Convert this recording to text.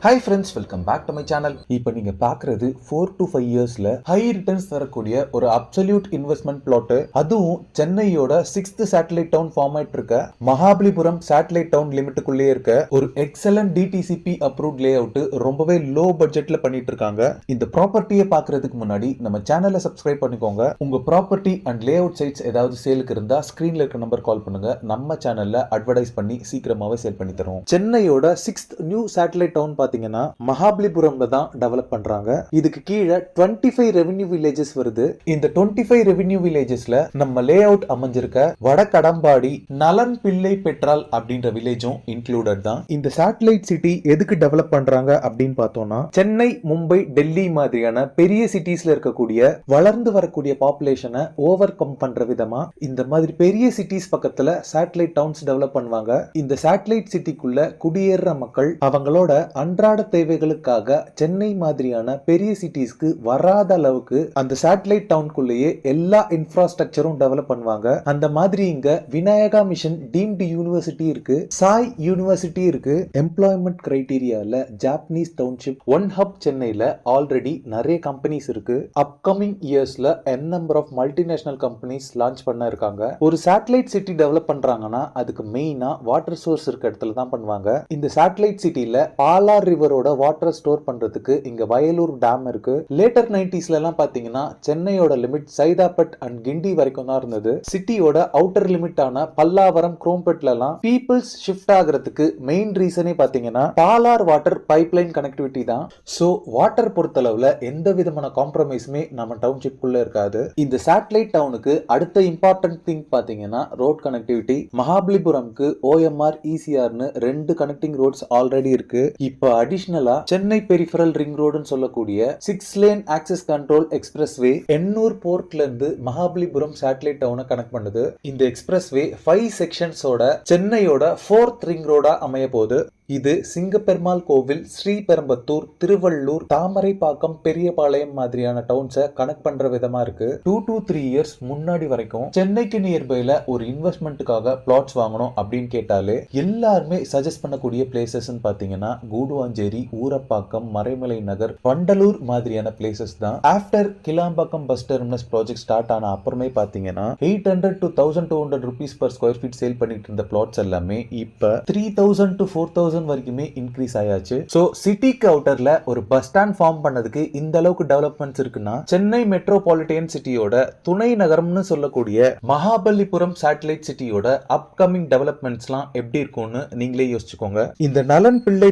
Hi friends, welcome back to my channel. இப்போ நீங்க பாக்குறது 4 to 5 இயர்ஸ்ல ஹை ரிட்டர்ன்ஸ் தரக்கூடிய ஒரு அப்சல்யூட் இன்வெஸ்ட்மெண்ட் பிளாட். அதுவும் சென்னையோட 6th சேட்டலைட் டவுன் ஃபார்மேட் இருக்க மகாபலிபுரம் சேட்டலைட் டவுன் லிமிட்டுக்குள்ளே இருக்க ஒரு excellent DTCP approved lay out ரொம்பவே லோ பட்ஜெட்ல பண்ணிட்டு இருக்காங்க. இந்த ப்ராப்பர்ட்டியை பாக்குறதுக்கு முன்னாடி நம்ம சேனலை சப்ஸ்கிரைப் பண்ணிக்கோங்க. உங்க property and layout sites ஏதாவது சேலுக்கு இருந்தா ஸ்கிரீன்ல இருக்க நம்பர் கால் பண்ணுங்க. நம்ம சேனல்ல அட்வர்டைஸ் பண்ணி சீக்கிரமாவே சேல் பண்ணி தரோம். சென்னையோட 6th நியூ சேட்டலைட் டவுன் பாத்தீங்கன்னா மகாபலிபுரம்ல தான் டெவலப் பண்றாங்க. இதுக்கு கீழே 25 ரெவென்யூ வில்லேஜஸ் வருது. இந்த 25 ரெவென்யூ வில்லேஜஸ்ல நம்ம லே அவுட் அமைஞ்சிருக்க வடகடம்பாடி நலன் பிள்ளை பெற்றால் அப்படின்ற வில்லேஜும் இன்க்ளூடட் தான். இந்த சேட்டலைட் சிட்டி எதுக்கு டெவலப் பண்றாங்க அப்படின்னு பார்த்தோம்னா, சென்னை, மும்பை, டெல்லி மாதிரியான பெரிய சிட்டிஸ்ல இருக்கக்கூடிய வளர்ந்து வரக்கூடிய பாப்புலேஷனை ஓவர் கம் பண்ற விதமா இந்த மாதிரி பெரிய சிட்டிஸ் பக்கத்துல சேட்டலைட் டவுன்ஸ் டெவலப் பண்ணுவாங்க. இந்த சேட்டலைட் சிட்டிக்குள்ள குடியேற மக்கள் அவங்களோட அன்றாட தேவைகளுக்காக சென்னை மாதிரியான பெரிய சிட்டிஸ்க்கு வராத அளவுக்கு அந்த சேட்டலைட் டவுனுக்குள்ளேயே எல்லா இன்ஃப்ராஸ்ட்ரக்சரும் டெவலப் பண்ணுவாங்க. அந்த மாதிரி இங்க விநாயகா மிஷன் டீம்டு யூனிவர்சிட்டி இருக்கு, சாய் யூனிவர்சிட்டி இருக்கு. எம்ப்ளாய்மெண்ட் கிரைட்டீரியால ஜாப்பனீஸ் டவுன்ஷிப் ஒன் ஹப் சென்னையில ஆல்ரெடி நிறைய கம்பெனிஸ் இருக்கு. அப்கமிங் இயர்ஸ்ல number of multinational companies launch பண்ண இருக்காங்க. ஒரு சேட்டலைட் சிட்டி டெவலப் பண்றாங்கன்னா அதுக்கு மெயினா வாட்டர் சோர்ஸ் இருக்க இடத்துல தான் பண்ணுவாங்க. இந்த சேட்டலைட் சிட்டில பாலார் ரிவரோட வாட்டர் ஸ்டோர் பண்றதுக்கு இங்க வயலூர் டேம் இருக்கு. லேட்டர் 90sல எல்லாம் பாத்தீங்கன்னா சென்னையோட லிமிட் சைதாப்பட் அண்ட் கிண்டி வரைக்கும் தான் இருந்தது. சிட்டியோட அவுட்டர் லிமிட் ஆன பல்லாவரம், குரோம்பேட்ல எல்லாம் பீப்புள்ஸ் ஷிஃப்ட் ஆகிறதுக்கு மெயின் ரீசனே பாத்தீங்கன்னா பாலார் வாட்டர் பைப்லைன் கனெக்டிவிட்டி தான். சோ வாட்டர் பொறுத்தளவுல எந்த விதமான காம்ப்ரமைஸுமே நம்ம டவுன்ஷிப் குள்ள இருக்காது. இந்த சேட்டலைட் டவுனுக்கு அடுத்த இம்பார்ட்டன்ட் திங் பாத்தீங்கன்னா ரோட் கனெக்டிவிட்டி. மகாபலிபுரம்க்கு OMR, ECRனு 2 கனெக்டிங் ரோட்ஸ் ஆல்ரெடி இருக்கு. இப்ப அடிஷனலா சென்னை பெரிஃபரல் ரிங் ரோடுன்னு சொல்லக்கூடிய 6 lane access control expressway Ennore போர்ட்ல இருந்து மகாபலிபுரம் சேட்டலைட் டவுனை கனெக்ட் பண்ணுது. இந்த எக்ஸ்பிரஸ்வே 5 செக்ஷன்ஸோட சென்னையோட 4th ரிங் ரோடா அமைய போகுது. இது சிங்கப்பெருமாள் கோவில், ஸ்ரீபெரும்பத்தூர், திருவள்ளூர், தாமரைப்பாக்கம், பெரியபாளையம் மாதிரியான டவுன்ஸை கனெக்ட் பண்ற விதமா இருக்கு. 2 to 3 இயர்ஸ் முன்னாடி வரைக்கும் சென்னைக்கு நியர்பைல ஒரு இன்வெஸ்ட்மெண்ட்டுக்காக பிளாட்ஸ் வாங்கணும் அப்படின்னு கேட்டாலே எல்லாருமே சஜஸ்ட் பண்ணக்கூடிய பிளேசஸ் பாத்தீங்கன்னா கூடுவாஞ்சேரி, ஊரப்பாக்கம், மறைமலை நகர், வண்டலூர் மாதிரியான பிளேசஸ் தான். After Kilambakkam bus terminus project start ஆன அப்புறமே பாத்தீங்கன்னா 800 to 1200 rupees per square feet sale பண்ணிட்டு இருந்த பிளாட்ஸ் எல்லாமே இப்ப 3000 to 4000 வரைக்குமே இன்க்ரீஸ் ஆயாச்சு. சோ சிட்டிக்கு அவுட்டர்ல ஒரு பஸ் ஸ்டாண்ட் ஃபார்ம் பண்ணதுக்கு இந்த அளவுக்கு டெவலப்மெண்ட்ஸ் இருக்குன்னா, சென்னை மெட்ரோபாலிட்டன் சிட்டியோட துணை நகரம்னு சொல்லக்கூடிய மகாபலிபுரம் சேட்டலைட் சிட்டியோட அப்கமிங் டெவலப்மெண்ட்ஸ்லாம் எப்படி இருக்கும்னு நீங்களே யோசிச்சுக்கோங்க. இந்த நலன் பிள்ளை